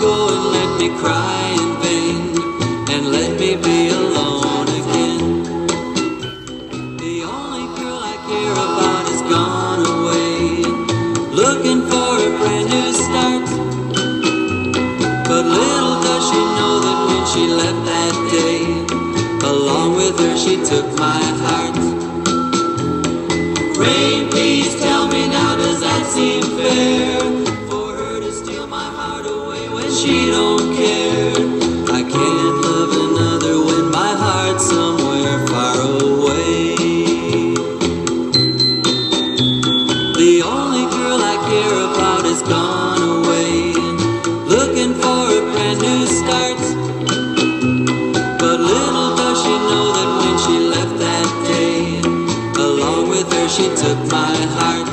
go and let me cry in vain, and let me be alone again. The only girl I care about has gone away, looking for a brand new start. But little does she know that when she left that day, along with her she took my heart. Rain, please tell me now, does that seem fair? For her to steal my heart away when she don't care. I can't love another when my heart's somewhere far away. The only girl I care about has gone away, looking for a brand new start. But little does she know that when she left that day, along with her she took my heart.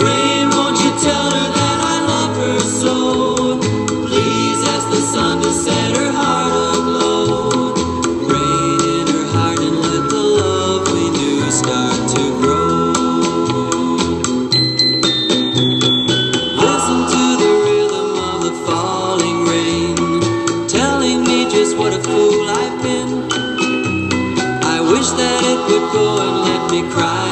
Rain, won't you tell her that I love her so? Please ask the sun to set her heart aglow. Rain in her heart and let the love we knew start to grow. Listen to the rhythm of the falling rain, telling me just what a fool I've been. I wish that it would go and let me cry